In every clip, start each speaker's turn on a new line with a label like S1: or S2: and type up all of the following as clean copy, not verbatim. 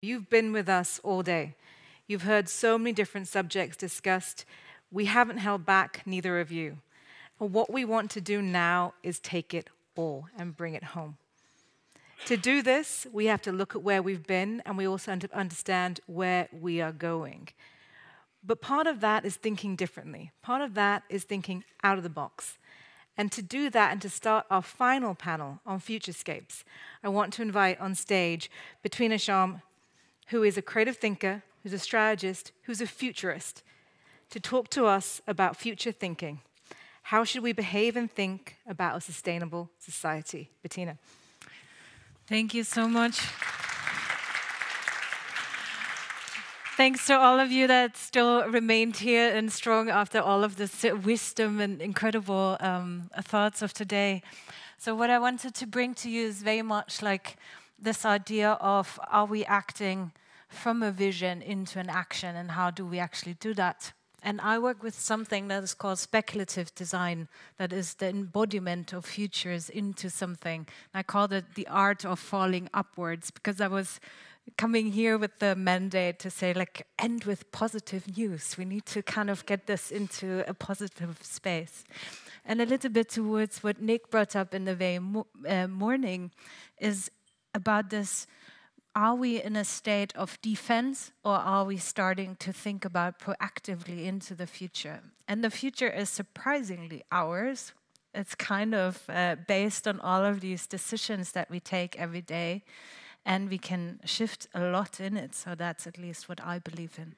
S1: You've been with us all day. You've heard so many different subjects discussed. We haven't held back, neither of you. But what we want to do now is take it all and bring it home. To do this, we have to look at where we've been, and we also understand where we are going. But part of that is thinking differently. Part of that is thinking out of the box. And to do that and to start our final panel on Futurescapes, I want to invite on stage Bettina Scham, who is a creative thinker, who's a strategist, who's a futurist, to talk to us about future thinking. How should we behave and think about a sustainable society? Bettina.
S2: Thank you so much. Thanks to all of you that still remained here and strong after all of this wisdom and incredible thoughts of today. So what I wanted to bring to you is very much like this idea of, are we acting from a vision into an action, and how do we actually do that? And I work with something that is called speculative design, that is the embodiment of futures into something. I called it the art of falling upwards, because I was coming here with the mandate to say, like, end with positive news. We need to kind of get this into a positive space. And a little bit towards what Nick brought up in the very morning is about this. Are we in a state of defense, or are we starting to think about proactively into the future? And the future is surprisingly ours. It's kind of based on all of these decisions that we take every day, and we can shift a lot in it. So that's at least what I believe in.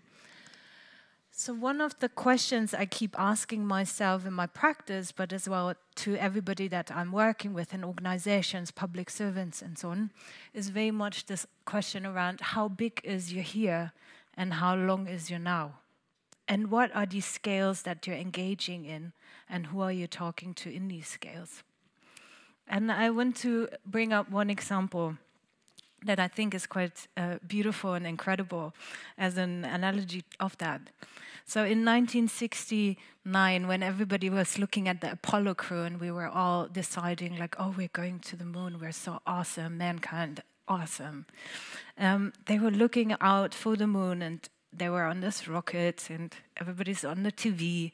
S2: So one of the questions I keep asking myself in my practice, but as well to everybody that I'm working with in organizations, public servants and so on, is very much this question around how big is your here and how long is your now? And what are these scales that you're engaging in, and who are you talking to in these scales? And I want to bring up one example that I think is quite beautiful and incredible as an analogy of that. So in 1969, when everybody was looking at the Apollo crew and we were all deciding like, oh, we're going to the moon, we're so awesome, mankind, awesome. They were looking out for the moon, and they were on this rocket, and everybody's on the TV.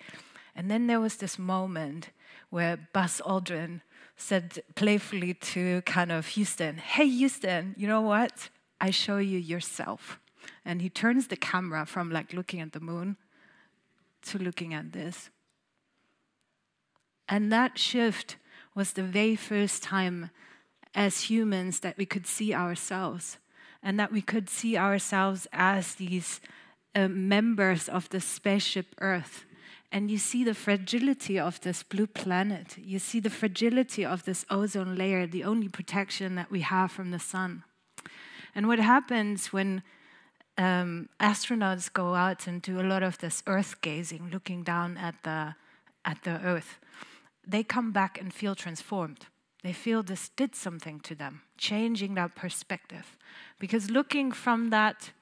S2: And then there was this moment where Buzz Aldrin said playfully to kind of Houston, hey, Houston, you know what? I show you yourself. And he turns the camera from like looking at the moon to looking at this. And that shift was the very first time as humans that we could see ourselves, and that we could see ourselves as these members of the spaceship Earth. And you see the fragility of this blue planet. You see the fragility of this ozone layer, the only protection that we have from the sun. And what happens when astronauts go out and do a lot of this Earth gazing, looking down at the Earth, they come back and feel transformed. They feel this did something to them, changing their perspective. Because looking from that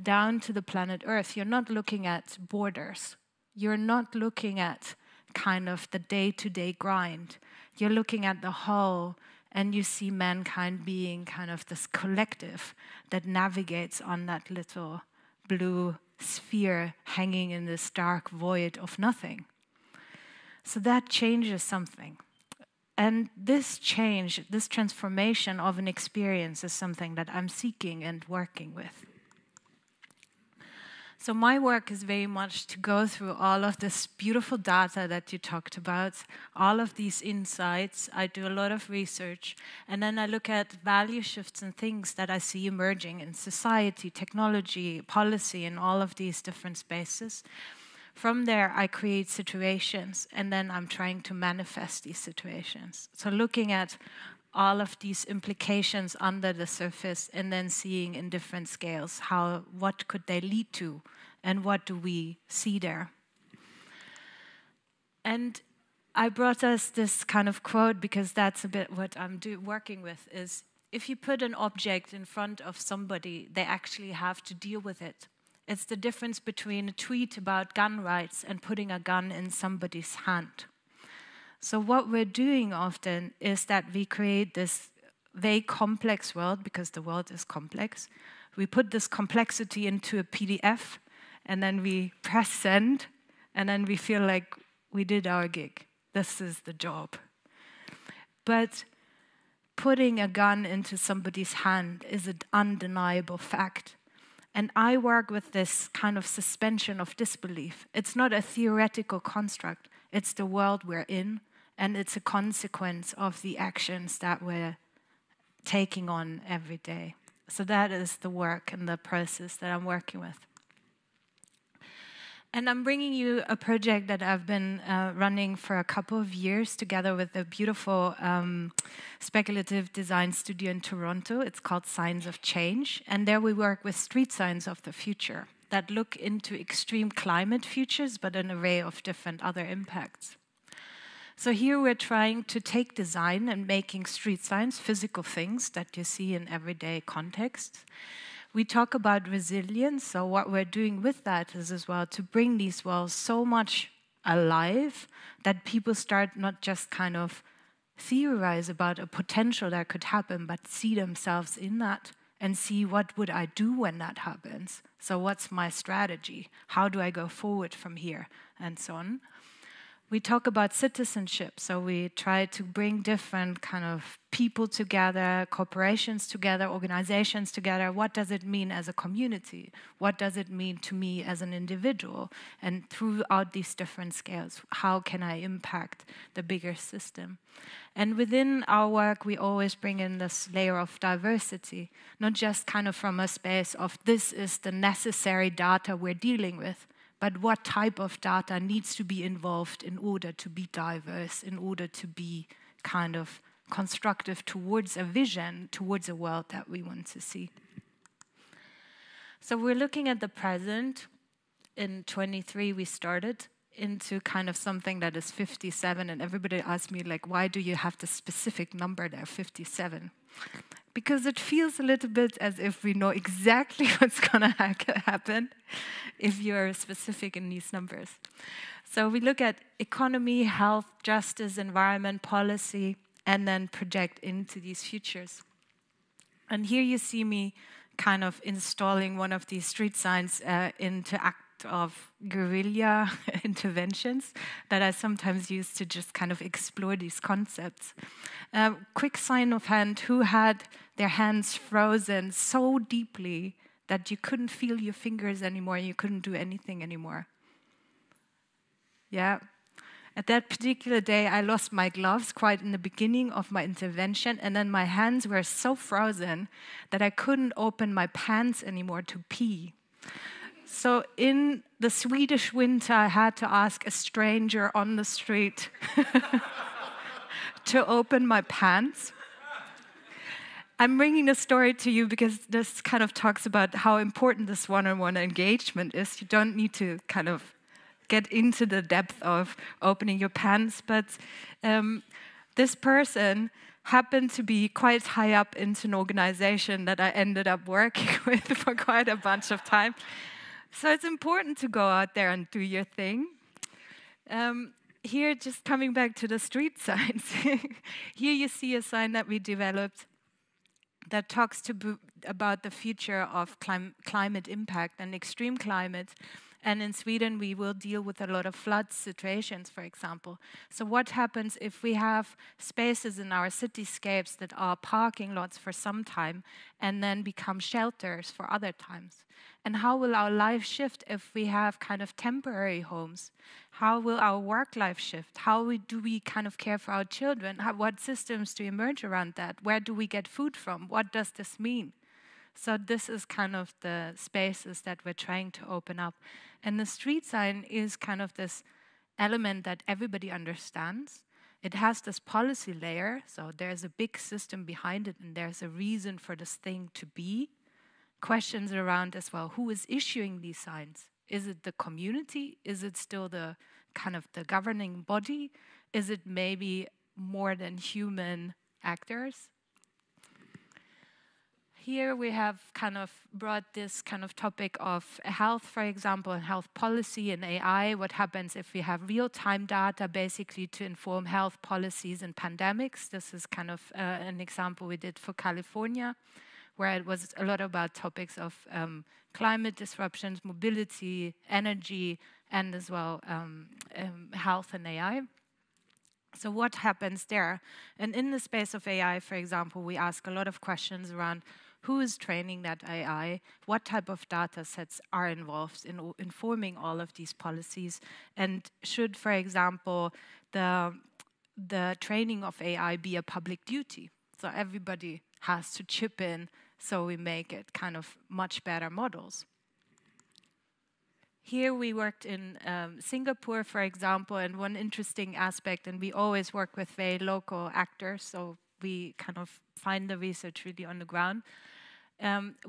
S2: down to the planet Earth, you're not looking at borders. You're not looking at kind of the day-to-day grind. You're looking at the whole, and you see mankind being kind of this collective that navigates on that little blue sphere hanging in this dark void of nothing. So that changes something. And this change, this transformation of an experience is something that I'm seeking and working with. So my work is very much to go through all of this beautiful data that you talked about, all of these insights. I do a lot of research, and then I look at value shifts and things that I see emerging in society, technology, policy, and all of these different spaces. From there, I create situations, and then I'm trying to manifest these situations. So looking at all of these implications under the surface, and then seeing in different scales what could they lead to, and what do we see there. And I brought us this kind of quote because that's a bit what I'm working with, is if you put an object in front of somebody, they actually have to deal with it. It's the difference between a tweet about gun rights and putting a gun in somebody's hand. So what we're doing often is that we create this very complex world, because the world is complex, We put this complexity into a PDF, and then we press send, and then we feel like we did our gig. This is the job. But putting a gun into somebody's hand is an undeniable fact. And I work with this kind of suspension of disbelief. It's not a theoretical construct. It's the world we're in, and it's a consequence of the actions that we're taking on every day. So that is the work and the process that I'm working with. And I'm bringing you a project that I've been running for a couple of years together with a beautiful speculative design studio in Toronto. It's called Signs of Change. And there we work with street signs of the future that look into extreme climate futures, but an array of different other impacts. So here we're trying to take design and making street signs, physical things that you see in everyday contexts. We talk about resilience, so what we're doing with that is as well to bring these walls so much alive that people start not just kind of theorize about a potential that could happen, but see themselves in that and see what would I do when that happens. So what's my strategy? How do I go forward from here? And so on. We talk about citizenship, so we try to bring different kind of people together, corporations together, organizations together. What does it mean as a community? What does it mean to me as an individual? And throughout these different scales, how can I impact the bigger system? And within our work, we always bring in this layer of diversity, not just kind of from a space of this is the necessary data we're dealing with, but what type of data needs to be involved in order to be diverse, in order to be kind of constructive towards a vision, towards a world that we want to see. So we're looking at the present. In 23, we started into kind of something that is 57, and everybody asks me, like, why do you have the specific number there, 57? Because it feels a little bit as if we know exactly what's going to happen if you're specific in these numbers. So we look at economy, health, justice, environment, policy, and then project into these futures. And here you see me kind of installing one of these street signs into act of guerrilla interventions that I sometimes use to just kind of explore these concepts. Quick sign of hand, who had their hands frozen so deeply that you couldn't feel your fingers anymore, you couldn't do anything anymore? Yeah. At that particular day, I lost my gloves quite in the beginning of my intervention, and then my hands were so frozen that I couldn't open my pants anymore to pee. So in the Swedish winter, I had to ask a stranger on the street to open my pants. I'm bringing this story to you because this kind of talks about how important this one-on-one engagement is. You don't need to kind of get into the depth of opening your pants, but this person happened to be quite high up into an organization that I ended up working with for quite a bunch of time. So it's important to go out there and do your thing. Here, just coming back to the street signs, here you see a sign that we developed that talks about the future of climate impact and extreme climate. And in Sweden, we will deal with a lot of flood situations, for example. So what happens if we have spaces in our cityscapes that are parking lots for some time and then become shelters for other times? And how will our life shift if we have kind of temporary homes? How will our work life shift? How do we kind of care for our children? What systems do emerge around that? Where do we get food from? What does this mean? So this is kind of the spaces that we're trying to open up. And the street sign is kind of this element that everybody understands. It has this policy layer, so there's a big system behind it and there's a reason for this thing to be. Questions around as well, who is issuing these signs? Is it the community? Is it still the kind of the governing body? Is it maybe more than human actors? Here we have kind of brought this kind of topic of health, for example, and health policy and AI. What happens if we have real-time data basically to inform health policies and pandemics? This is kind of an example we did for California. where it was a lot about topics of climate disruptions, mobility, energy, and as well health and AI. So what happens there? And in the space of AI, for example, we ask a lot of questions around who is training that AI, what type of data sets are involved in informing all of these policies, and should, for example, the training of AI be a public duty? So everybody has to chip in so we make it kind of much better models. Here we worked in Singapore, for example, and one interesting aspect, and we always work with very local actors, so we kind of find the research really on the ground.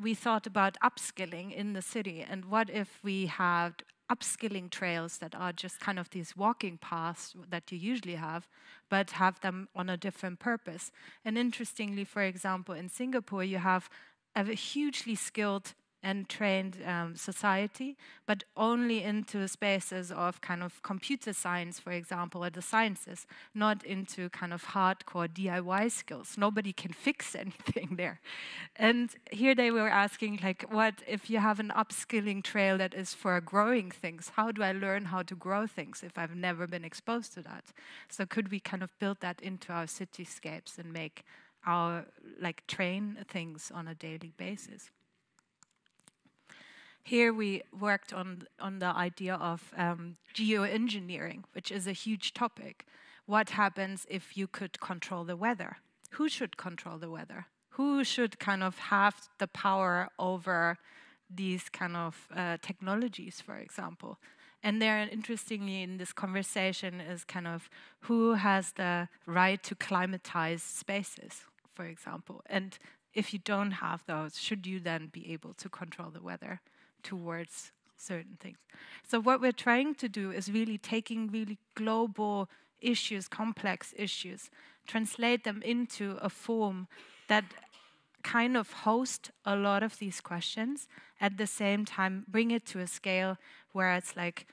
S2: We thought about upskilling in the city, and what if we had upskilling trails that are just kind of these walking paths that you usually have, but have them on a different purpose. And interestingly, for example, in Singapore, you have a hugely skilled and trained society, but only into spaces of kind of computer science, for example, or the sciences, not into kind of hardcore DIY skills. Nobody can fix anything there. And here they were asking, like, what if you have an upskilling trail that is for growing things? How do I learn how to grow things if I've never been exposed to that? So could we kind of build that into our cityscapes and make our, like, train things on a daily basis? Here we worked on the idea of geoengineering, which is a huge topic. What happens if you could control the weather? Who should control the weather? Who should kind of have the power over these kind of technologies, for example? And there, interestingly, in this conversation is kind of who has the right to climatize spaces, for example. And if you don't have those, should you then be able to control the weather towards certain things? So what we're trying to do is really taking really global issues, complex issues, translate them into a form that kind of host a lot of these questions, at the same time bring it to a scale where it's like,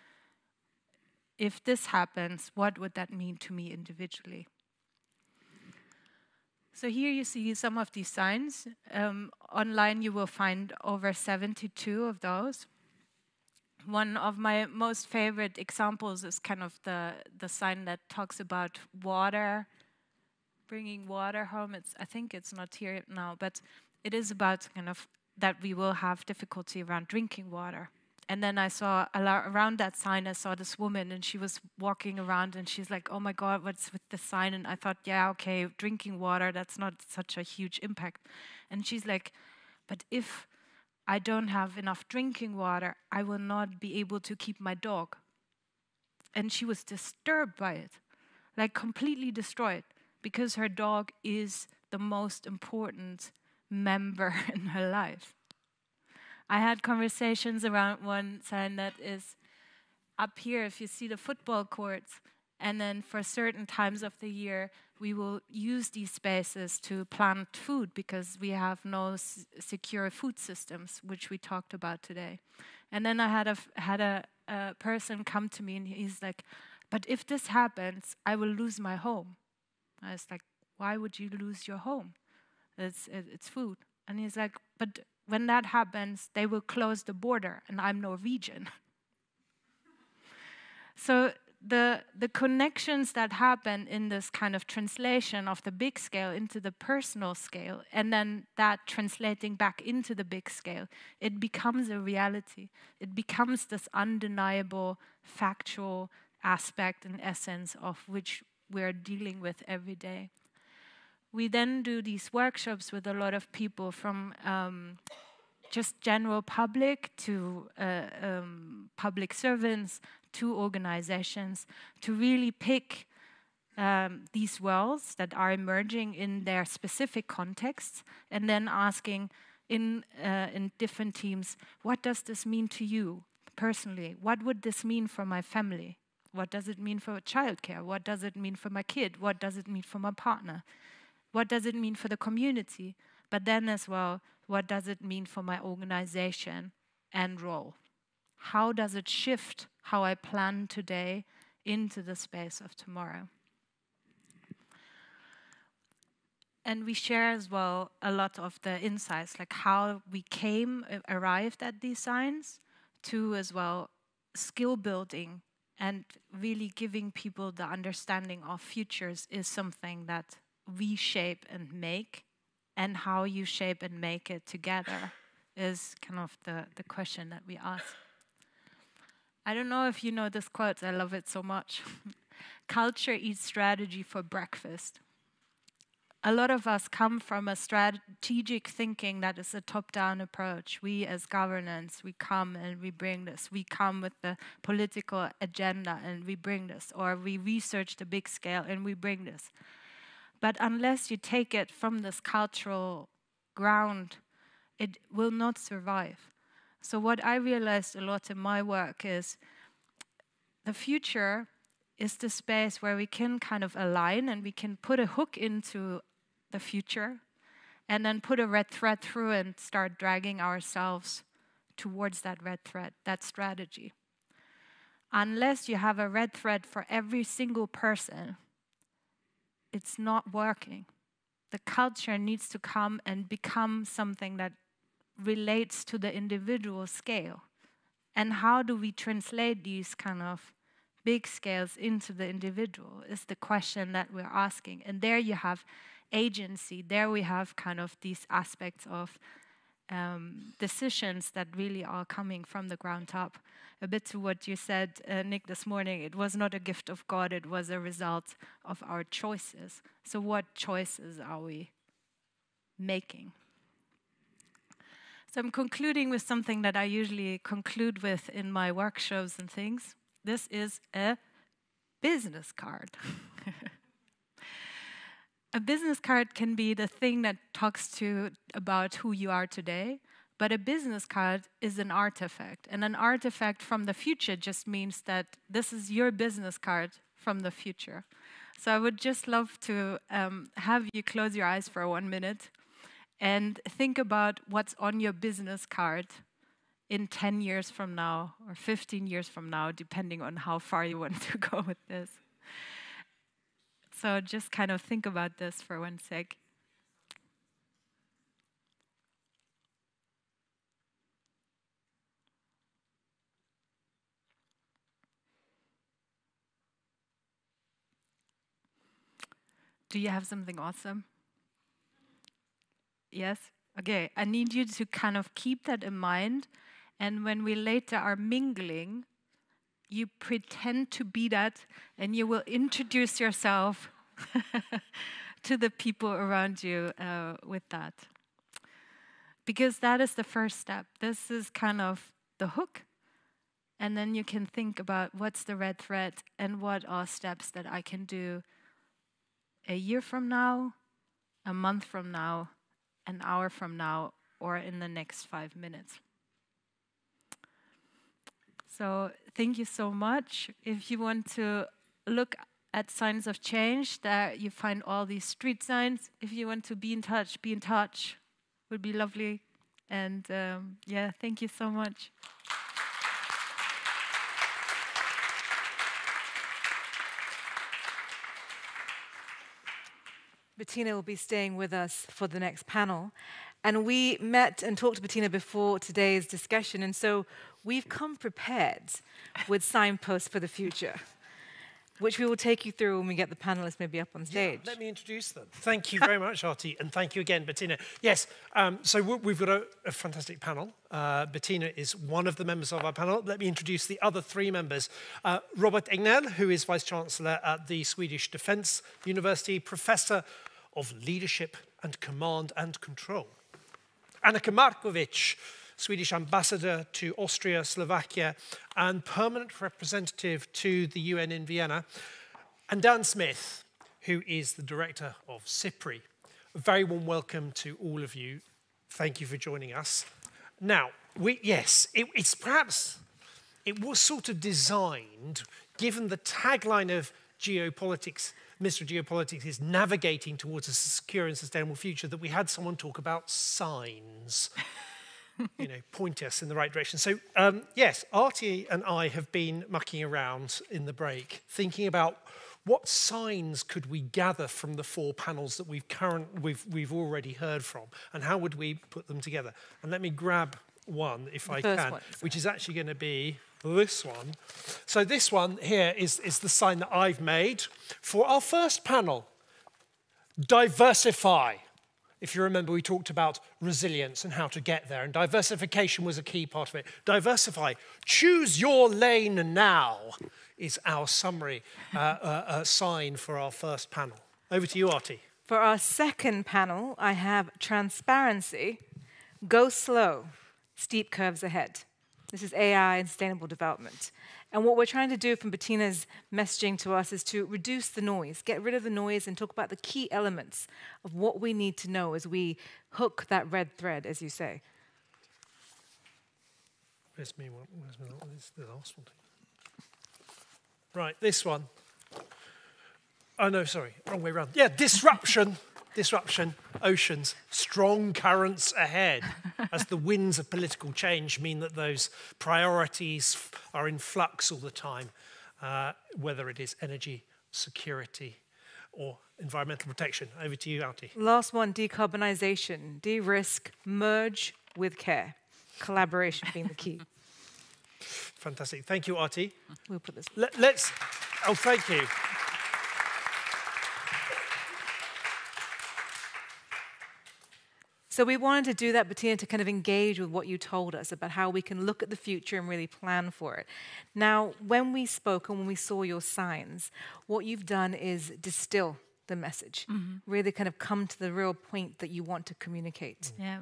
S2: if this happens, what would that mean to me individually? So here you see some of these signs. Online you will find over 72 of those. One of my most favorite examples is kind of the sign that talks about water, bringing water home. I think it's not here now, but it is about kind of that we will have difficulty around drinking water. And then I saw around that sign, I saw this woman, and she was walking around, and she's like, oh my God, what's with the sign? And I thought, yeah, okay, drinking water, that's not such a huge impact. And she's like, but if I don't have enough drinking water, I will not be able to keep my dog. And she was disturbed by it, like completely destroyed, because her dog is the most important member in her life. I had conversations around one sign that is up here, if you see the football courts, and then for certain times of the year, we will use these spaces to plant food because we have no secure food systems, which we talked about today. And then I had a person come to me, and he's like, but if this happens, I will lose my home. I was like, why would you lose your home? It's food. And he's like, but when that happens, they will close the border, and I'm Norwegian. So the connections that happen in this kind of translation of the big scale into the personal scale, and then that translating back into the big scale, it becomes a reality. It becomes this undeniable, factual aspect and essence of which we're dealing with every day. We then do these workshops with a lot of people from just general public to public servants to organizations to really pick these worlds that are emerging in their specific contexts, and then asking in different teams, what does this mean to you personally? What would this mean for my family? What does it mean for childcare? What does it mean for my kid? What does it mean for my partner? What does it mean for the community? But then as well, what does it mean for my organization and role? How does it shift how I plan today into the space of tomorrow? And we share as well a lot of the insights, like how we arrived at these signs, to as well skill building and really giving people the understanding of futures is something that we shape and make, and how you shape and make it together is kind of the question that we ask. I don't know if you know this quote, I love it so much. Culture eats strategy for breakfast. A lot of us come from a strategic thinking that is a top-down approach. We as governance, we come and we bring this. We come with the political agenda and we bring this. Or we research the big scale and we bring this. But unless you take it from this cultural ground, it will not survive. So what I realized a lot in my work is the future is the space where we can kind of align and we can put a hook into the future and then put a red thread through and start dragging ourselves towards that red thread, that strategy. Unless you have a red thread for every single person, it's not working. The culture needs to come and become something that relates to the individual scale. And how do we translate these kind of big scales into the individual is the question that we're asking. And there you have agency. There we have kind of these aspects of decisions that really are coming from the ground up. A bit to what you said, Nick, this morning, it was not a gift of God, it was a result of our choices. So what choices are we making? So I'm concluding with something that I usually conclude with in my workshops and things. This is a business card. A business card can be the thing that talks about who you are today, but a business card is an artifact. And an artifact from the future just means that this is your business card from the future. So I would just love to have you close your eyes for 1 minute and think about what's on your business card in 10 years from now or 15 years from now, depending on how far you want to go with this. So just kind of think about this for 1 sec. Do you have something awesome? Yes? Okay, I need you to kind of keep that in mind. And when we later are mingling, you pretend to be that and you will introduce yourself to the people around you with that. Because that is the first step. This is kind of the hook. And then you can think about what's the red thread and what are steps that I can do a year from now, a month from now, an hour from now, or in the next 5 minutes. So thank you so much. If you want to look at signs of change, there you find all these street signs. If you want to be in touch, would be lovely. And yeah, thank you so much.
S1: Bettina will be staying with us for the next panel. And we met and talked to Bettina before today's discussion, and so we've come prepared with signposts for the future, which we will take you through when we get the panelists maybe up on stage.
S3: Yeah, let me introduce them. Thank you very much, Artie, and thank you again, Bettina. Yes, so we've got a fantastic panel. Bettina is one of the members of our panel. Let me introduce the other 3 members. Robert Egnell, who is Vice-Chancellor at the Swedish Defence University, Professor of Leadership and Command and Control. Annika Markovic, Swedish Ambassador to Austria, Slovakia, and Permanent Representative to the UN in Vienna. And Dan Smith, who is the Director of SIPRI. A very warm welcome to all of you. Thank you for joining us. Now, it was sort of designed, given the tagline of geopolitics, Minister of Geopolitics is navigating towards a secure and sustainable future, that we had someone talk about signs, point us in the right direction. So yes, Artie and I have been mucking around in the break, thinking about what signs could we gather from the 4 panels that we've already heard from, and how would we put them together? And let me grab one, if I can, which is actually going to be this one. So this one here is the sign that I've made for our first panel. Diversify. If you remember, we talked about resilience and how to get there, and diversification was a key part of it. Diversify. Choose your lane now is our summary sign for our first panel. Over to you, Artie.
S1: For our second panel, I have transparency, go slow, steep curves ahead. This is AI and sustainable development. And what we're trying to do from Bettina's messaging to us is to reduce the noise, get rid of the noise and talk about the key elements of what we need to know as we hook that red thread, as you say.
S3: Where's the last one? Right, this one. Oh, no, sorry, wrong way around. Yeah, disruption. Disruption, oceans, strong currents ahead as the winds of political change mean that those priorities are in flux all the time, whether it is energy, security, or environmental protection. Over to you, Artie.
S1: Last one, decarbonisation, de-risk, merge with care. Collaboration being the key.
S3: Fantastic. Thank you, Artie.
S1: We'll put this.
S3: Thank you.
S1: So we wanted to do that, Bettina, to kind of engage with what you told us about how we can look at the future and really plan for it. Now, when we spoke and when we saw your signs, what you've done is distill the message, really kind of come to the real point that you want to communicate.
S2: Yeah.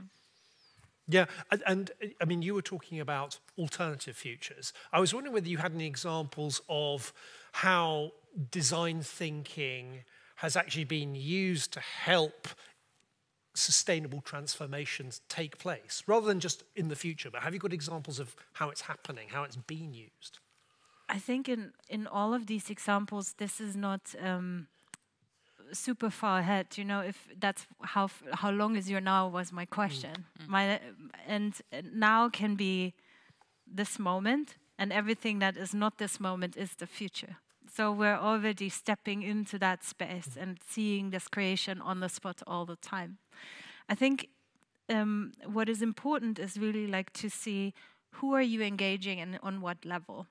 S3: Yeah, and I mean, you were talking about alternative futures. I was wondering whether you had any examples of how design thinking has actually been used to help sustainable transformations take place, rather than just in the future. But have you got examples of how it's happening, how it's being used?
S2: I think in all of these examples, this is not super far ahead. You know, if that's how long is your now was my question. And now can be this moment, and everything that is not this moment is the future. So we're already stepping into that space and seeing this creation on the spot all the time. I think what is important is really like to see who are you engaging and on what level.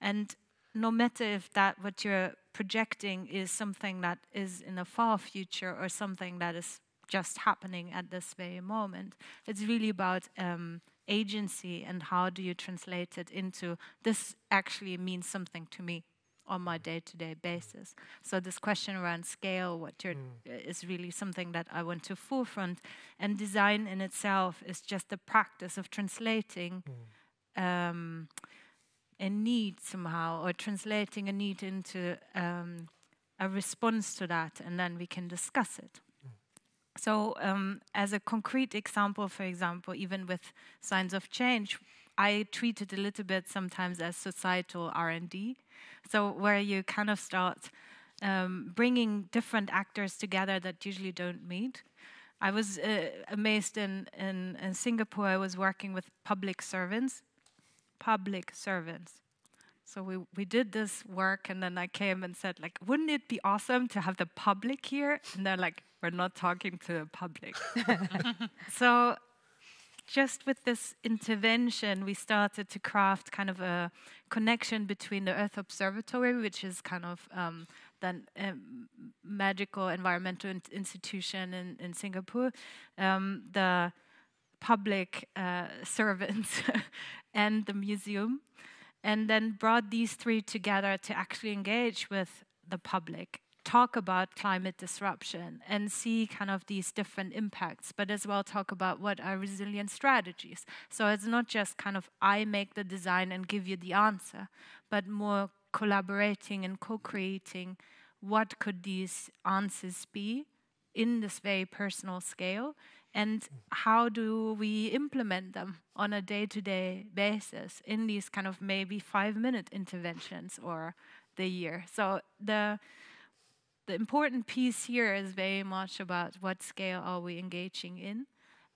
S2: And no matter if that what you're projecting is something that is in the far future or something that is just happening at this very moment, it's really about agency and how do you translate it into this actually means something to me on my day-to-day basis. So this question around scale, is really something that I want to forefront. And design in itself is just the practice of translating a need somehow, or translating a need into a response to that, and then we can discuss it. So as a concrete example, for example, even with signs of change, I treat it a little bit sometimes as societal R&D. So where you kind of start bringing different actors together that usually don't meet. I was amazed in Singapore. I was working with public servants. So we did this work, and then I came and said, like, wouldn't it be awesome to have the public here? And they're like, we're not talking to the public. So just with this intervention, we started to craft kind of a connection between the Earth Observatory, which is kind of the magical environmental institution in Singapore, the public servants, and the museum, and then brought these three together to actually engage with the public, talk about climate disruption and see kind of these different impacts, but as well talk about what are resilient strategies. So it's not just kind of I make the design and give you the answer, but more collaborating and co-creating what could these answers be in this very personal scale, and how do we implement them on a day-to-day basis in these kind of maybe 5-minute interventions or the year. So the important piece here is very much about what scale are we engaging in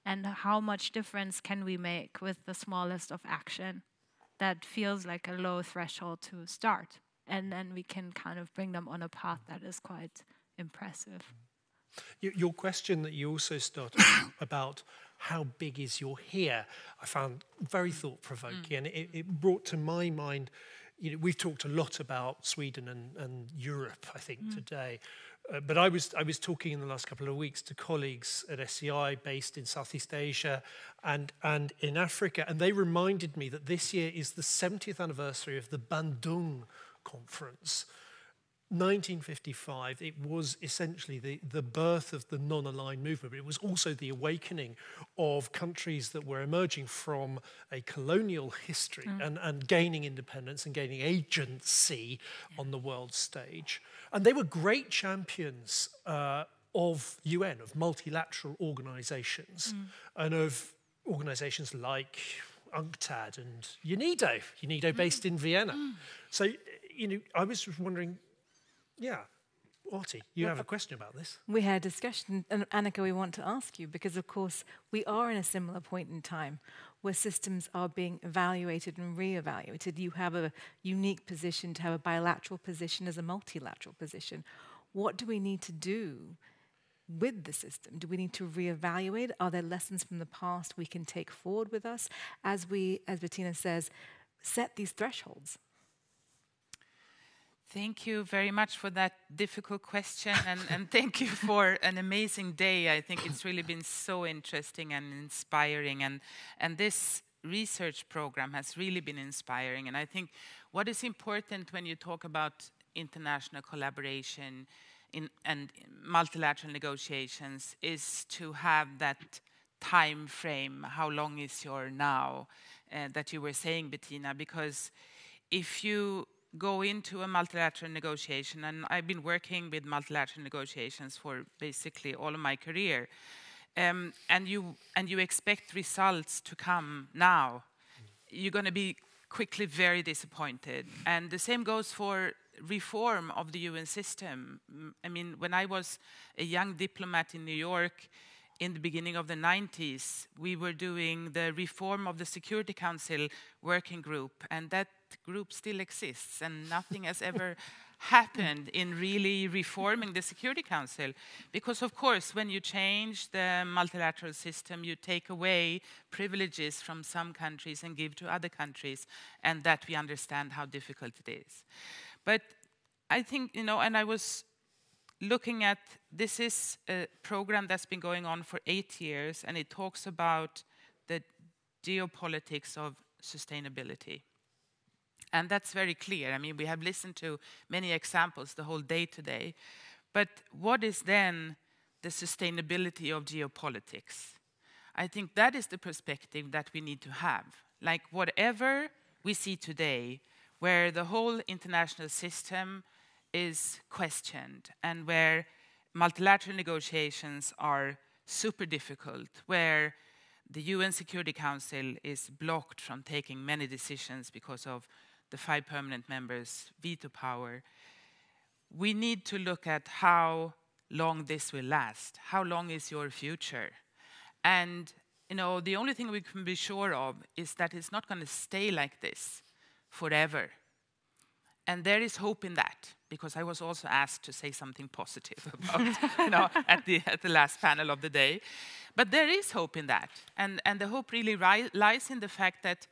S2: and how much difference can we make with the smallest of action that feels like a low threshold to start. and then we can kind of bring them on a path that is quite impressive.
S3: Your question that you also started about how big is your here, I found very thought-provoking, and it brought to my mind, you know, we've talked a lot about Sweden and Europe, I think, today. But I was talking in the last couple of weeks to colleagues at SCI based in Southeast Asia and in Africa, and they reminded me that this year is the 70th anniversary of the Bandung Conference. 1955, it was essentially the birth of the non-aligned movement, but it was also the awakening of countries that were emerging from a colonial history and gaining independence and gaining agency on the world stage. And they were great champions of UN, of multilateral organizations, and of organizations like UNCTAD and UNIDO based in Vienna. So, you know, I was just wondering, yeah, Artie, you have a question about this.
S1: We had a discussion, and Annika, we want to ask you, because of course we are in a similar point in time where systems are being evaluated and re-evaluated. You have a unique position to have a bilateral position as a multilateral position. What do we need to do with the system? Do we need to re-evaluate? Are there lessons from the past we can take forward with us as we, as Bettina says, set these thresholds?
S4: Thank you very much for that difficult question, and thank you for an amazing day. I think it's really been so interesting and inspiring, and this research program has really been inspiring. And I think what is important when you talk about international collaboration and multilateral negotiations is to have that time frame, how long is your now, that you were saying, Bettina, because if you go into a multilateral negotiation, and I've been working with multilateral negotiations for basically all of my career, and you expect results to come now, you're going to be quickly very disappointed. And the same goes for reform of the UN system. I mean, when I was a young diplomat in New York in the beginning of the 90s, we were doing the reform of the Security Council working group, and that group still exists, and nothing has ever happened in really reforming the Security Council. Because, of course, when you change the multilateral system, you take away privileges from some countries and give to other countries, and that we understand how difficult it is. But I think, you know, and I was looking at, this is a program that's been going on for 8 years, and it talks about the geopolitics of sustainability. And that's very clear. I mean, we have listened to many examples the whole day today. But what is then the sustainability of geopolitics? I think that is the perspective that we need to have. Like, whatever we see today, where the whole international system is questioned and where multilateral negotiations are super difficult, where the UN Security Council is blocked from taking many decisions because of the 5 permanent members' veto power, we need to look at how long this will last. How long is your future? And, you know, the only thing we can be sure of is that it's not going to stay like this forever. And there is hope in that, because I was also asked to say something positive about, you know, at the last panel of the day. But there is hope in that. And the hope really lies in the fact that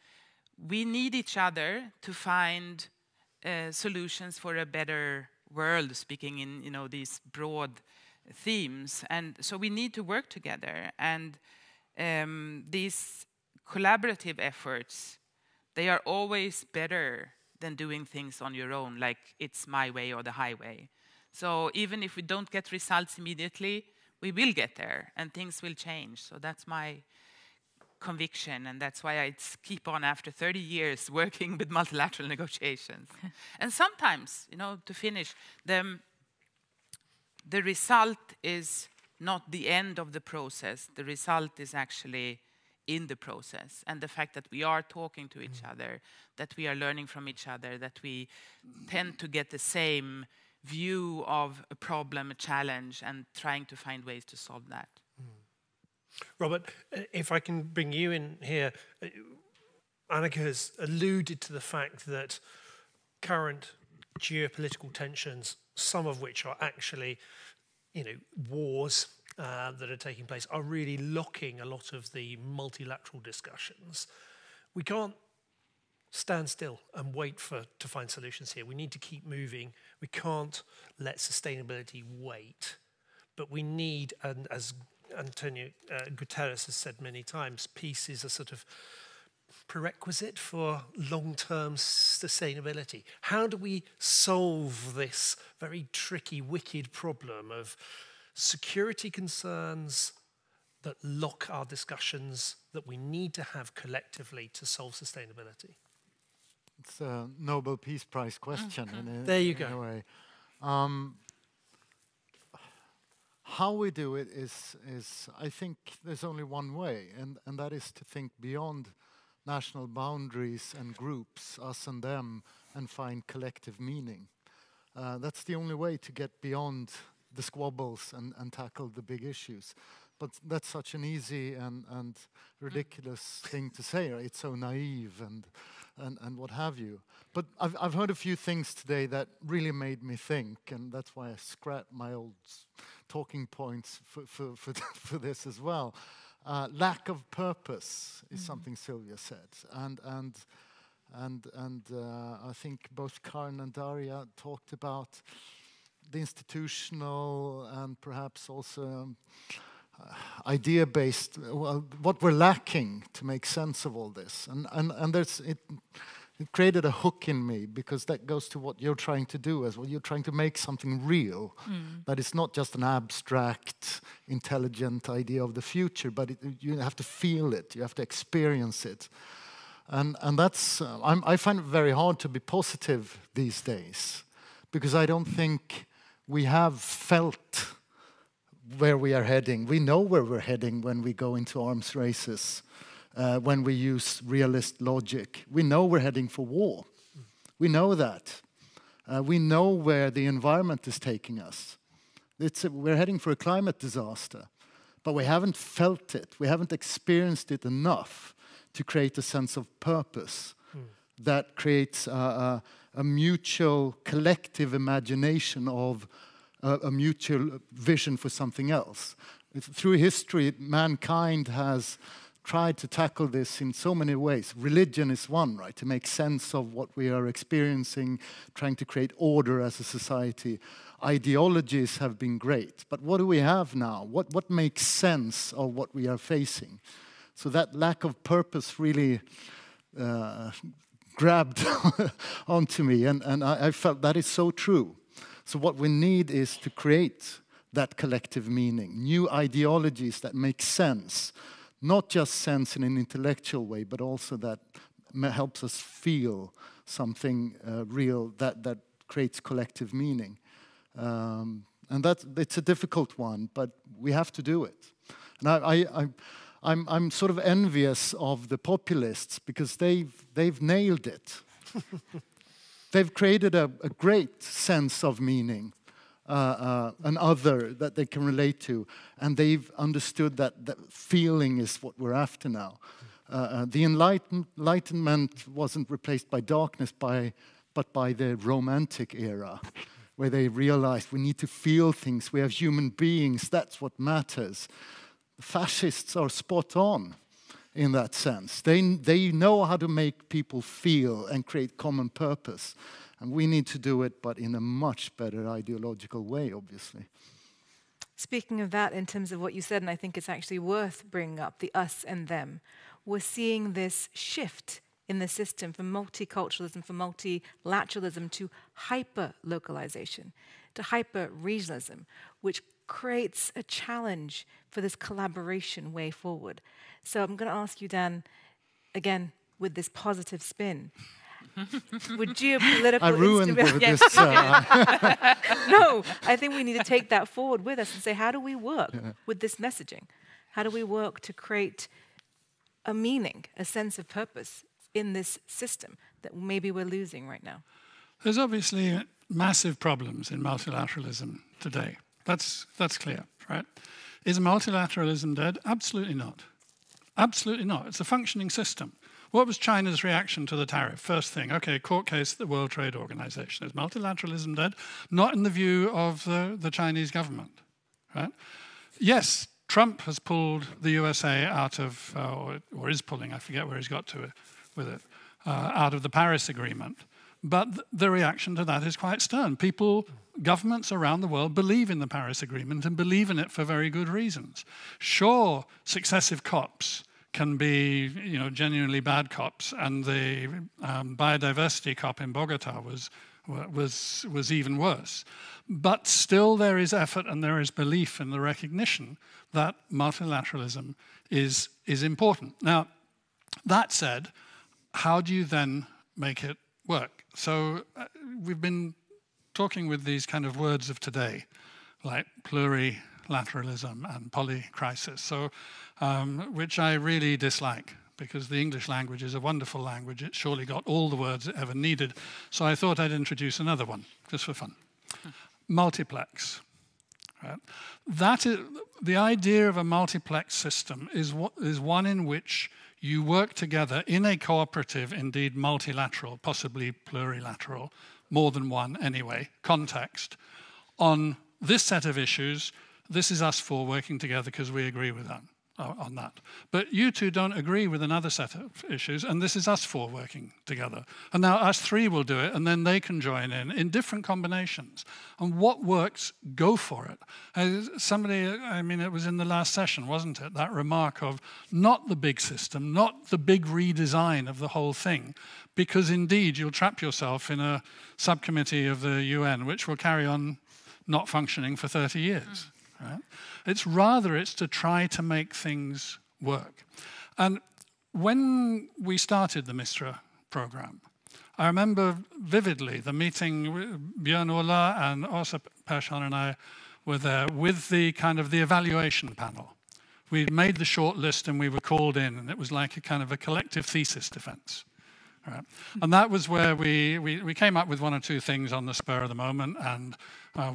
S4: we need each other to find solutions for a better world, speaking in, you know, these broad themes. And so we need to work together. And these collaborative efforts, they are always better than doing things on your own, like it's my way or the highway. So even if we don't get results immediately, we will get there and things will change. So that's my conviction, and that's why I keep on after 30 years working with multilateral negotiations. And sometimes, you know, to finish, the result is not the end of the process. The result is actually in the process, and the fact that we are talking to each other, that we are learning from each other, that we tend to get the same view of a problem, a challenge, and trying to find ways to solve that.
S3: Robert, if I can bring you in here, Annika has alluded to the fact that current geopolitical tensions, some of which are actually, wars that are taking place, are really locking a lot of the multilateral discussions. We can't stand still and wait to find solutions here. We need to keep moving. We can't let sustainability wait. But we need, and as Antonio Guterres has said many times, peace is a sort of prerequisite for long-term sustainability. How do we solve this very tricky, wicked problem of security concerns that lock our discussions that we need to have collectively to solve sustainability?
S5: It's a Nobel Peace Prize question.
S3: There you go.
S5: In a way. How we do it is I think there's only one way, and that is to think beyond national boundaries and groups, us and them, and find collective meaning. That's the only way to get beyond the squabbles and tackle the big issues. But that's such an easy and ridiculous thing to say. Right? It's so naive and what have you. But I've heard a few things today that really made me think, and that's why I scrapped my old talking points for this as well. Lack of purpose is something Sylvia said, and I think both Karin and Daria talked about the institutional and perhaps also idea-based, what we're lacking to make sense of all this. And there's it created a hook in me, because that goes to what you're trying to do as well. You're trying to make something real, that is not just an abstract, intelligent idea of the future, but you have to feel it, you have to experience it. And that's, I find it very hard to be positive these days, because I don't think we have felt where we are heading. We know where we're heading when we go into arms races, when we use realist logic. We know we're heading for war. We know that. We know where the environment is taking us. We're heading for a climate disaster, but we haven't felt it. We haven't experienced it enough to create a sense of purpose that creates a mutual collective imagination of a mutual vision for something else. Through history, mankind has tried to tackle this in so many ways. Religion is one, right? To make sense of what we are experiencing, trying to create order as a society. Ideologies have been great, but what do we have now? What makes sense of what we are facing? So that lack of purpose really grabbed onto me, and I felt that is so true. So what we need is to create that collective meaning, new ideologies that make sense, not just sense in an intellectual way, but also that helps us feel something real that creates collective meaning. And it's a difficult one, but we have to do it. And I'm sort of envious of the populists, because they've nailed it. They've created a great sense of meaning, an other that they can relate to, and they've understood that feeling is what we're after now. The Enlightenment wasn't replaced by darkness, but by the Romantic era, where they realized we need to feel things, we have human beings, that's what matters. The fascists are spot on in that sense. They know how to make people feel and create common purpose. And we need to do it, but in a much better ideological way, obviously.
S1: Speaking of that, in terms of what you said, and I think it's actually worth bringing up, the us and them, we're seeing this shift in the system from multiculturalism, from multilateralism to hyper-localization, to hyper-regionalism, which creates a challenge for this collaboration way forward. So I'm going to ask you, Dan, again, with this positive spin, with geopolitical
S5: I ruined with this.
S1: No, I think we need to take that forward with us and say, how do we work with this messaging? How do we work to create a meaning, a sense of purpose in this system that maybe we're losing right now?
S6: There's obviously massive problems in multilateralism today. That's clear, right? Is multilateralism dead? Absolutely not. Absolutely not. It's a functioning system. What was China's reaction to the tariff? First thing, okay, court case at the World Trade Organization. Is multilateralism dead? Not in the view of the Chinese government, right? Yes, Trump has pulled the USA out of, or is pulling, I forget where he's got to with it, out of the Paris Agreement. But the reaction to that is quite stern. Governments around the world believe in the Paris Agreement and believe in it for very good reasons. Sure, successive COPs can be, genuinely bad COPs, and the biodiversity COP in Bogota was even worse. But still there is effort and there is belief in the recognition that multilateralism is important. Now, that said, how do you then make it work? So we've been talking with these kind of words of today, like plurilateralism and polycrisis, so which I really dislike, because the English language is a wonderful language. It's surely got all the words it ever needed. So I thought I'd introduce another one, just for fun. Multiplex. Right? That is, the idea of a multiplex system is one in which you work together in a cooperative, indeed multilateral, possibly plurilateral, more than one anyway, context, on this set of issues. This is us four working together because we agree with that. On that. But you two don't agree with another set of issues, and this is us four working together. And now us three will do it, and then they can join in different combinations. And what works, go for it. It was in the last session, wasn't it? That remark of not the big system, not the big redesign of the whole thing, because indeed you'll trap yourself in a subcommittee of the UN, which will carry on not functioning for 30 years. Right? It's to try to make things work. And when we started the MISTRA program, I remember vividly the meeting, Björn Ola and Åsa Persson and I were there with the kind of the evaluation panel. We made the short list and we were called in, and it was like a kind of a collective thesis defense. Right. And that was where we came up with one or two things on the spur of the moment, and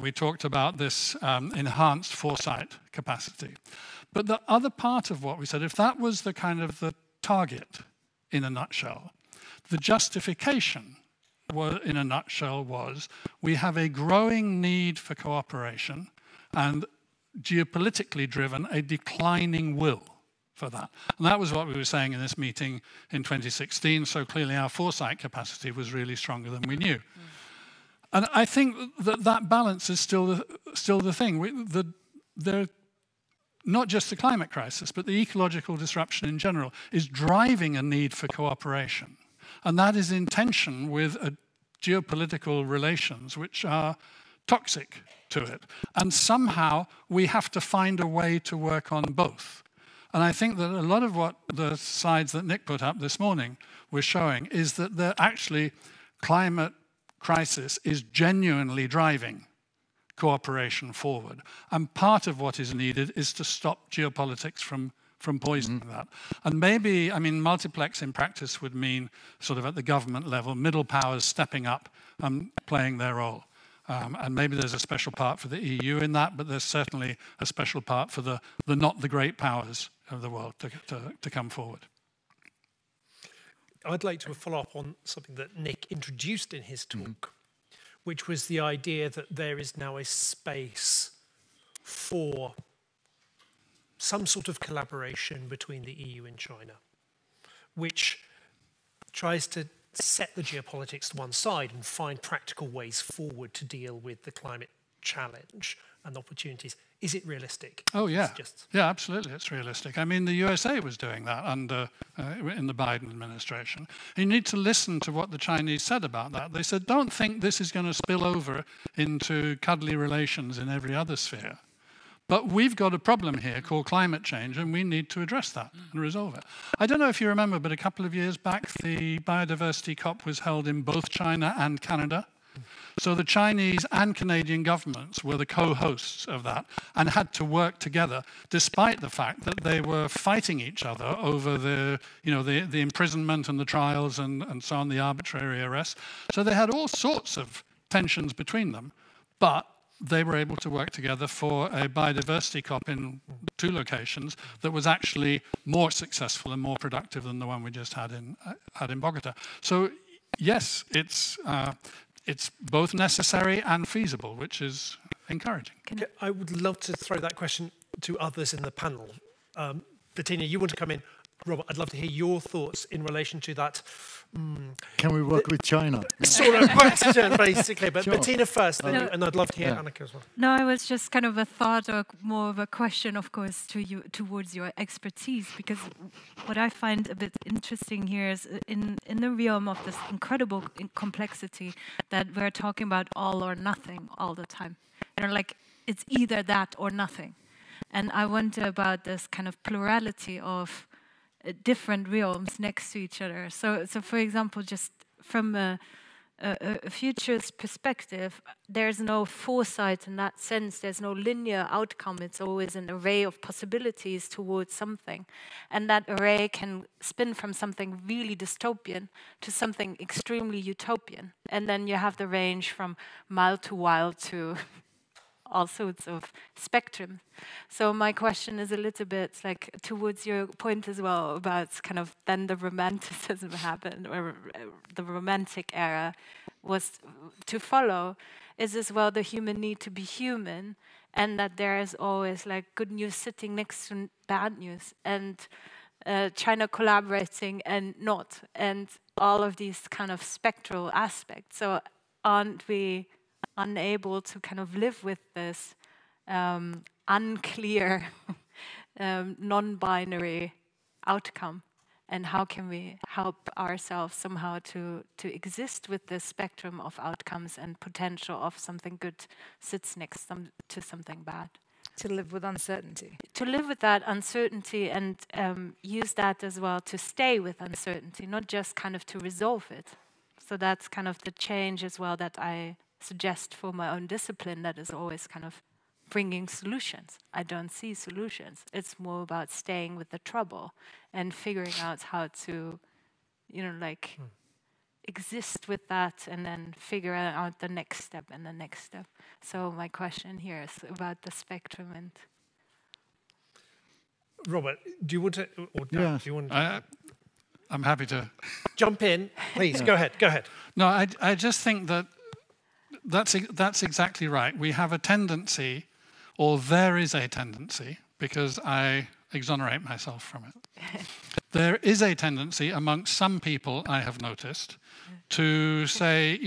S6: we talked about this enhanced foresight capacity. But the other part of what we said, if that was the kind of the target in a nutshell, the justification in a nutshell was we have a growing need for cooperation and geopolitically driven a declining will for that. And that was what we were saying in this meeting in 2016, so clearly our foresight capacity was really stronger than we knew. And I think that balance is still the thing. Not just the climate crisis, but the ecological disruption in general is driving a need for cooperation. And that is in tension with geopolitical relations which are toxic to it. And somehow we have to find a way to work on both. And I think that a lot of what the slides that Nick put up this morning were showing is that actually climate crisis is genuinely driving cooperation forward. And part of what is needed is to stop geopolitics from poisoning that. And maybe, multiplex in practice would mean sort of at the government level, middle powers stepping up and playing their role. And maybe there's a special part for the EU in that, but there's certainly a special part for the not the great powers of the world to come forward.
S3: I'd like to follow up on something that Nick introduced in his talk, which was the idea that there is now a space for some sort of collaboration between the EU and China, which tries to set the geopolitics to one side and find practical ways forward to deal with the climate challenge and opportunities. Is it realistic?
S6: Oh, yeah. Yeah, absolutely, it's realistic. The USA was doing that in the Biden administration. You need to listen to what the Chinese said about that. They said, don't think this is going to spill over into cuddly relations in every other sphere. But we've got a problem here called climate change, and we need to address that and resolve it. I don't know if you remember, but a couple of years back, the biodiversity COP was held in both China and Canada. So the Chinese and Canadian governments were the co-hosts of that and had to work together, despite the fact that they were fighting each other over the imprisonment and the trials and so on, the arbitrary arrests. So they had all sorts of tensions between them, but they were able to work together for a biodiversity COP in 2 locations that was actually more successful and more productive than the one we just had in Bogota. So yes, it's both necessary and feasible, which is encouraging.
S3: Okay, I would love to throw that question to others in the panel. Bettina, you want to come in? Robert, I'd love to hear your thoughts in relation to that.
S5: Can we work with China?
S3: Sort of question, basically. But
S5: Sure.
S3: Bettina first, then and I'd love to hear Annika as well.
S2: No, it was just kind of a thought or more of a question, of course, to you towards your expertise, because what I find a bit interesting here is in the realm of this incredible complexity that we're talking about all or nothing all the time. Like it's either that or nothing. And I wonder about this kind of plurality of different realms next to each other. So for example, just from a futurist perspective, there's no foresight in that sense. There's no linear outcome. It's always an array of possibilities towards something. And that array can spin from something really dystopian to something extremely utopian. And then you have the range from mild to wild to all sorts of spectrum. So my question is a little bit like towards your point as well about kind of then the romanticism happened, or the romantic era was to follow, is as well the human need to be human, and that there is always like good news sitting next to bad news, and China collaborating and not, and all of these kind of spectral aspects. So aren't we unable to kind of live with this unclear, non-binary outcome? And how can we help ourselves somehow to exist with this spectrum of outcomes and potential of something good sits next to something bad?
S1: To live with uncertainty.
S2: To live with that uncertainty and use that as well to stay with uncertainty, not just kind of to resolve it. So that's kind of the change as well that I suggest for my own discipline, that is always kind of bringing solutions. I don't see solutions. It's more about staying with the trouble and figuring out how to, exist with that and then figure out the next step and the next step. So my question here is about the spectrum. And
S3: Robert, do you want to? Or Dan, do you want to
S6: I'm happy to
S3: jump in. Please, go ahead. Go ahead.
S6: No, I just think that's exactly right. We have a tendency, or there is a tendency, because I exonerate myself from it. There is a tendency amongst some people, I have noticed, to say,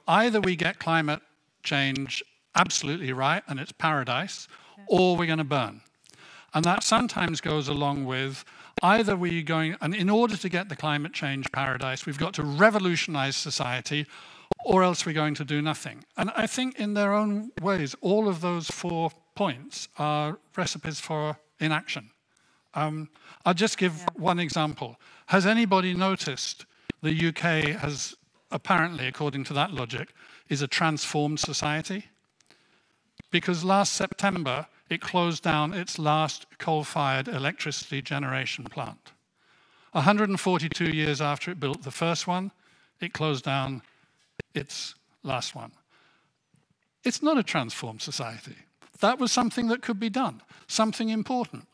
S6: either we get climate change absolutely right and it's paradise, or we're going to burn. And that sometimes goes along with either we're going, and in order to get the climate change paradise, we've got to revolutionize society, or else we're going to do nothing. And I think in their own ways, all of those 4 points are recipes for inaction. I'll just give one example. Has anybody noticed the UK has apparently, according to that logic, is a transformed society? Because last September, it closed down its last coal-fired electricity generation plant. 142 years after it built the first one, it closed down its last one. It's not a transformed society. That was something that could be done, something important.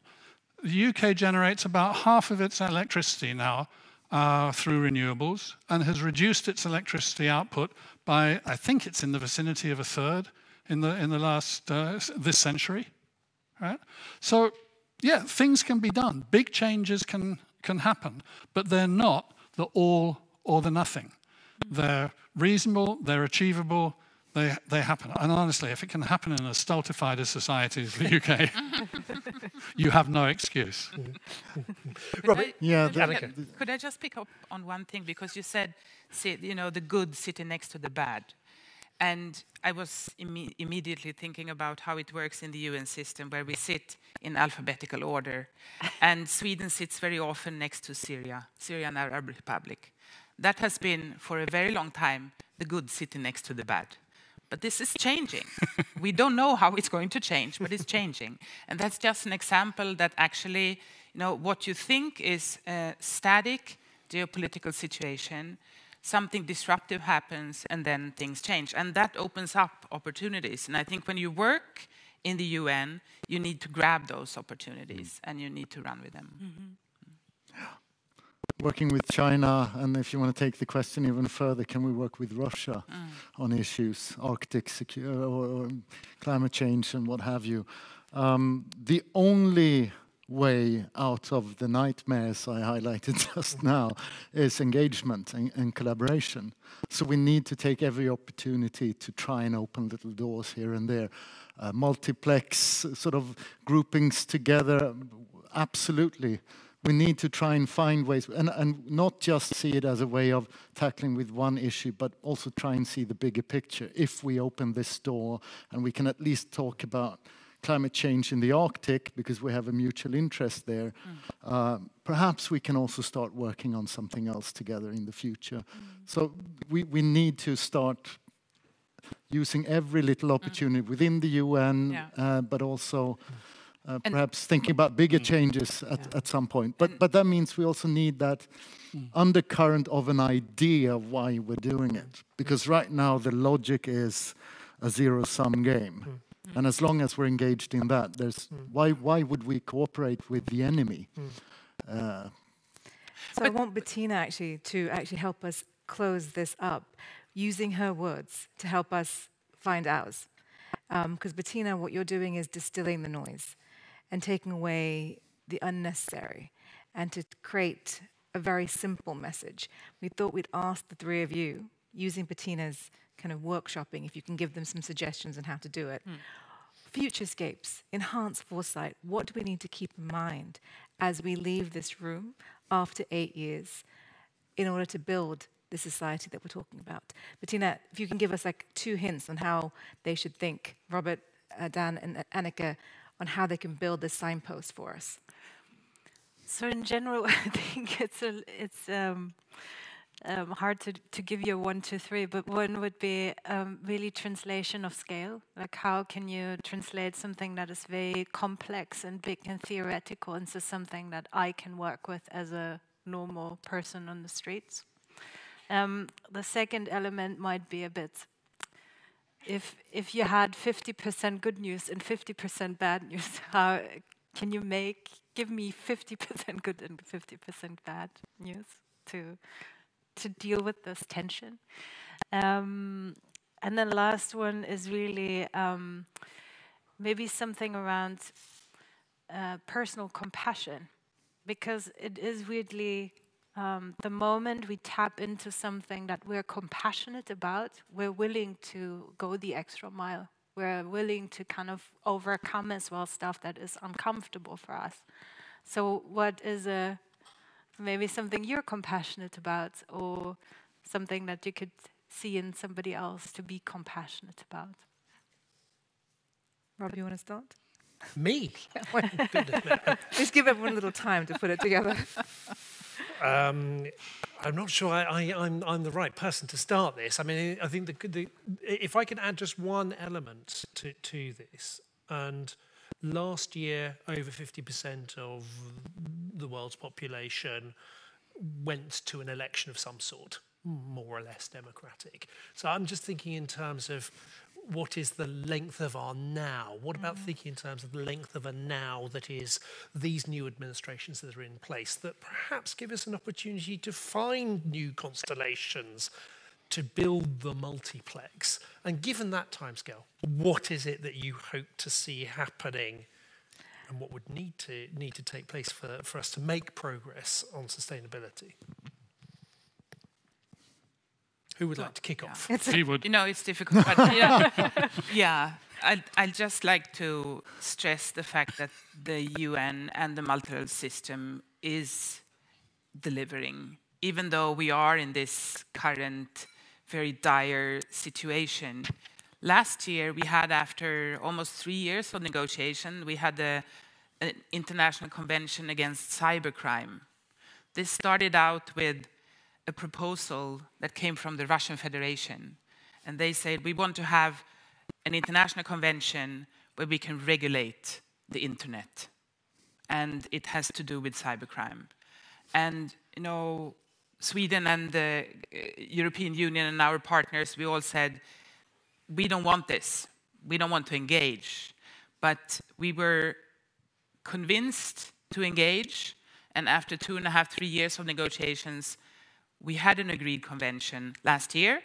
S6: The UK generates about half of its electricity now through renewables and has reduced its electricity output by, I think it's in the vicinity of a third in the last, this century. Right? So, yeah, things can be done. Big changes can happen, but they're not the all or the nothing. They're reasonable, they're achievable, they happen. And honestly, if it can happen in as stultified a society as the UK, you have no excuse.
S3: Robert?
S4: Could I just pick up on one thing? Because you said, the good sitting next to the bad. And I was immediately thinking about how it works in the UN system, where we sit in alphabetical order. And Sweden sits very often next to Syrian Arab Republic. That has been, for a very long time, the good sitting next to the bad. But this is changing. We don't know how it's going to change, but it's changing. And that's just an example that actually, what you think is a static geopolitical situation something disruptive happens and then things change. And that opens up opportunities. And I think when you work in the UN, you need to grab those opportunities and you need to run with them.
S5: Working with China, and if you want to take the question even further, can we work with Russia on issues, Arctic or climate change and what have you? The only way out of the nightmares I highlighted just now is engagement and collaboration. So we need to take every opportunity to try and open little doors here and there. Multiplex sort of groupings together, absolutely. We need to try and find ways, and not just see it as a way of tackling with one issue, but also try and see the bigger picture. If we open this door and we can at least talk about climate change in the Arctic, because we have a mutual interest there, perhaps we can also start working on something else together in the future. So we need to start using every little opportunity within the UN, but also perhaps thinking about bigger changes at some point. But that means we also need that undercurrent of an idea of why we're doing it. Because right now the logic is a zero-sum game. And as long as we're engaged in that, there's why would we cooperate with the enemy?
S1: So I want Bettina to help us close this up, using her words to help us find ours. Because Bettina, what you're doing is distilling the noise and taking away the unnecessary, and to create a very simple message. We thought we'd ask the three of you, using Bettina's kind of workshopping, if you can give them some suggestions on how to do it. Futurescapes, enhanced foresight, what do we need to keep in mind as we leave this room after 8 years in order to build the society that we're talking about? Bettina, if you can give us like 2 hints on how they should think, Robert, Dan and Annika, on how they can build this signpost for us.
S2: So in general, I think it's hard to give you a 1, 2, 3, but one would be really translation of scale. Like, how can you translate something that is very complex and big and theoretical into something that I can work with as a normal person on the streets? The second element might be a bit, if you had 50% good news and 50% bad news, how can you give me 50% good and 50% bad news to deal with this tension? And then last one is really maybe something around personal compassion, because it is weirdly the moment we tap into something that we're compassionate about, we're willing to go the extra mile. We're willing to kind of overcome as well stuff that is uncomfortable for us. So what is maybe something you're compassionate about, or something that you could see in somebody else to be compassionate about?
S1: Rob, you want to start?
S3: Me?
S1: Let's give everyone a little time to put it together.
S3: I'm not sure I'm the right person to start this. I mean, I think if I can add just one element to this, and last year over 50% of the world's population went to an election of some sort, more or less democratic. So I'm just thinking in terms of what is the length of our now? What about thinking in terms of the length of a now that is these new administrations that are in place, that perhaps give us an opportunity to find new constellations, to build the multiplex? And given that timescale, what is it that you hope to see happening, and what would need to take place for us to make progress on sustainability? Who would like to kick off?
S6: He would.
S4: You know, it's difficult, but I'd just like to stress the fact that the UN and the multilateral system is delivering, even though we are in this current very dire situation. Last year, we had, after almost 3 years of negotiation, we had an international convention against cybercrime. This started out with a proposal that came from the Russian Federation. And they said, we want to have an international convention where we can regulate the internet. And it has to do with cybercrime. And, you know, Sweden and the European Union and our partners, we all said, we don't want this. We don't want to engage. But we were convinced to engage, and after 2.5, 3 years of negotiations, we had an agreed convention last year,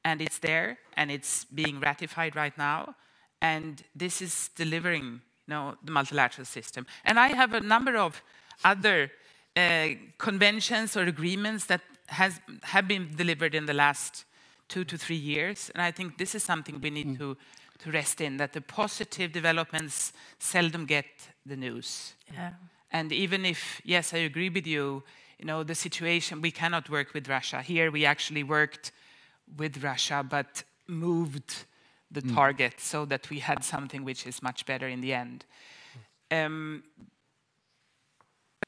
S4: and it's there, and it's being ratified right now, and this is delivering, the multilateral system. And I have a number of other conventions or agreements that have been delivered in the last 2 to 3 years, and I think this is something we need to rest in, that the positive developments seldom get the news.
S2: Yeah.
S4: And even if, yes, I agree with you, the situation, we cannot work with Russia. Here we actually worked with Russia, but moved the target so that we had something which is much better in the end.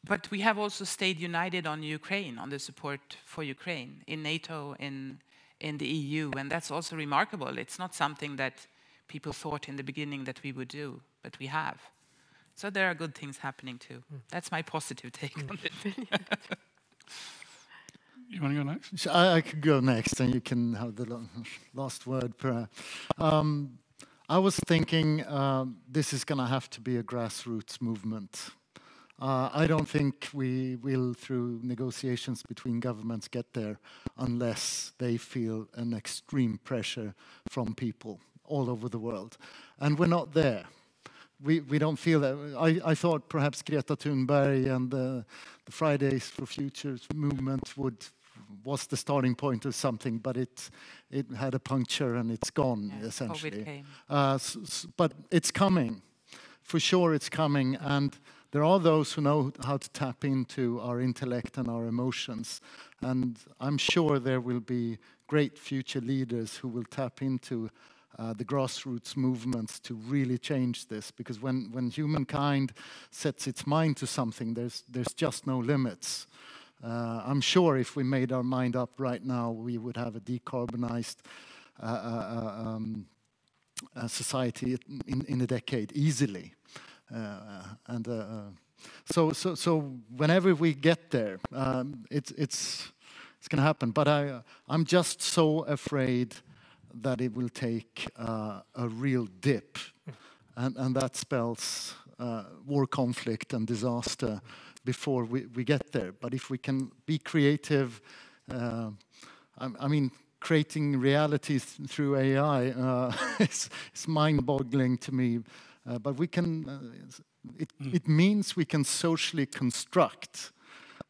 S4: But we have also stayed united on Ukraine, on the support for Ukraine, in NATO, in the EU, and that's also remarkable. It's not something that people thought in the beginning that we would do, but we have. So there are good things happening too. That's my positive take on it.
S6: You want to go next?
S5: So I could go next, and you can have the last word, perhaps. I was thinking this is going to have to be a grassroots movement. I don't think we will, through negotiations between governments, get there unless they feel an extreme pressure from people all over the world. And we're not there. We don't feel that. I thought perhaps Greta Thunberg and the Fridays for Futures movement was the starting point of something, but it had a puncture and it's gone, essentially. But it's coming. For sure it's coming. And there are those who know how to tap into our intellect and our emotions. And I'm sure there will be great future leaders who will tap into the grassroots movements to really change this. Because when humankind sets its mind to something, there's just no limits. I'm sure if we made our mind up right now, we would have a decarbonized society in a decade easily. So whenever we get there, it's going to happen. But I'm just so afraid that it will take a real dip, and that spells war, conflict, and disaster before we get there. But if we can be creative, I mean, creating realities through AI is mind-boggling to me. But we can. It means we can socially construct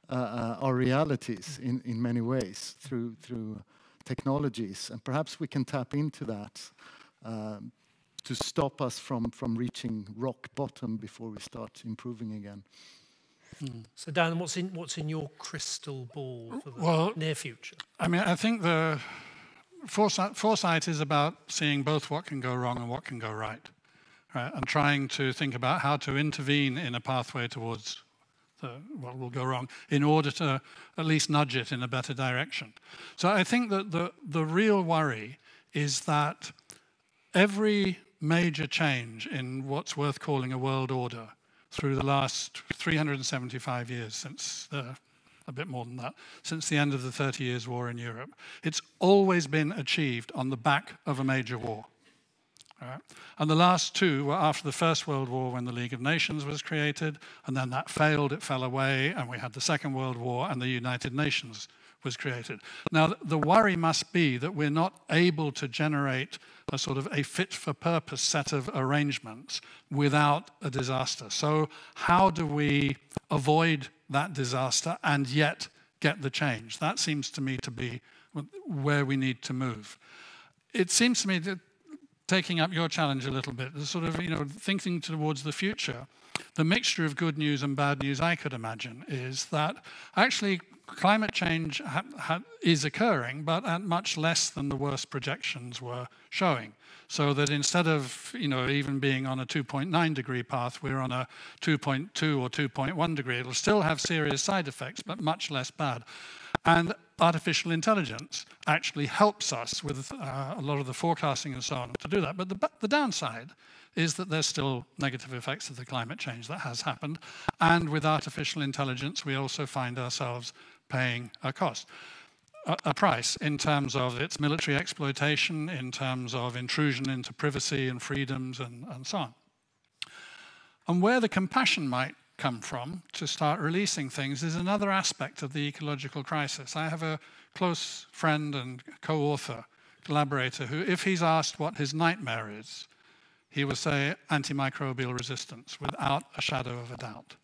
S5: our realities in many ways through technologies, and perhaps we can tap into that to stop us from reaching rock bottom before we start improving again.
S3: So Dan, what's in your crystal ball for the near future?
S6: I mean, I think the foresight is about seeing both what can go wrong and what can go right, and trying to think about how to intervene in a pathway towards what will go wrong in order to at least nudge it in a better direction. So I think that the real worry is that every major change in what's worth calling a world order through the last 375 years, since a bit more than that, since the end of the 30 Years' War in Europe, it's always been achieved on the back of a major war. Right. And the last two were after the First World War, when the League of Nations was created, and then that failed, it fell away, and we had the Second World War, and the United Nations was created. Now, the worry must be that we're not able to generate a sort of a fit-for-purpose set of arrangements without a disaster. So how do we avoid that disaster and yet get the change? That seems to me to be where we need to move. It seems to me that, taking up your challenge a little bit, the sort of, thinking towards the future, the mixture of good news and bad news I could imagine is that actually climate change is occurring, but at much less than the worst projections were showing. So that instead of, even being on a 2.9 degree path, we're on a 2.2 or 2.1 degree. It'll still have serious side effects, but much less bad. And artificial intelligence actually helps us with a lot of the forecasting and so on to do that. But the downside is that there's still negative effects of the climate change that has happened. And with artificial intelligence, we also find ourselves paying a cost, a price in terms of its military exploitation, in terms of intrusion into privacy and freedoms and so on. And where the compassion might come from to start releasing things is another aspect of the ecological crisis. I have a close friend and co-author, collaborator, who, if he's asked what his nightmare is, he will say antimicrobial resistance without a shadow of a doubt.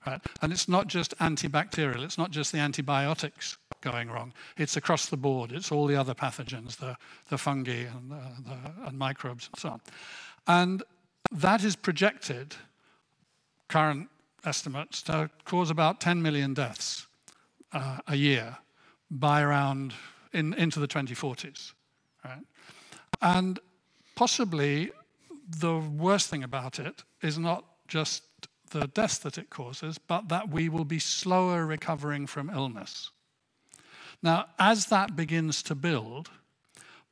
S6: Right? And it's not just antibacterial, it's not just the antibiotics going wrong, it's across the board, it's all the other pathogens, the fungi and microbes and so on. And that is projected, current estimates, to cause about 10 million deaths a year by around into the 2040s. Right? And possibly the worst thing about it is not just the deaths that it causes, but that we will be slower recovering from illness. Now, as that begins to build,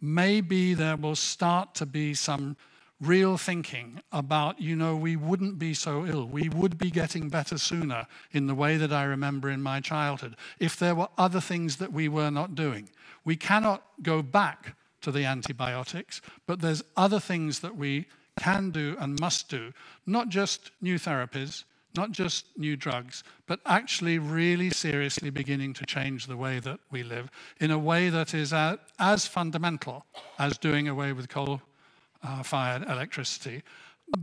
S6: maybe there will start to be some real thinking about, we wouldn't be so ill. We would be getting better sooner in the way that I remember in my childhood if there were other things that we were not doing. We cannot go back to the antibiotics, but there's other things that we can do and must do, not just new therapies, not just new drugs, but actually really seriously beginning to change the way that we live in a way that is as fundamental as doing away with coal-fired electricity,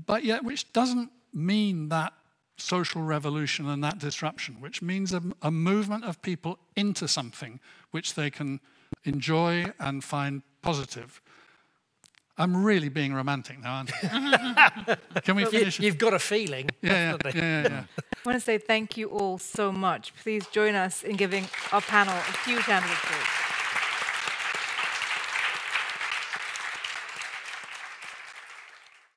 S6: but yet which doesn't mean that social revolution and that disruption, which means a movement of people into something which they can enjoy and find positive. I'm really being romantic now, aren't I? Can we finish?
S3: You've got a feeling.
S6: Yeah.
S1: I want to say thank you all so much. Please join us in giving our panel a huge round of applause.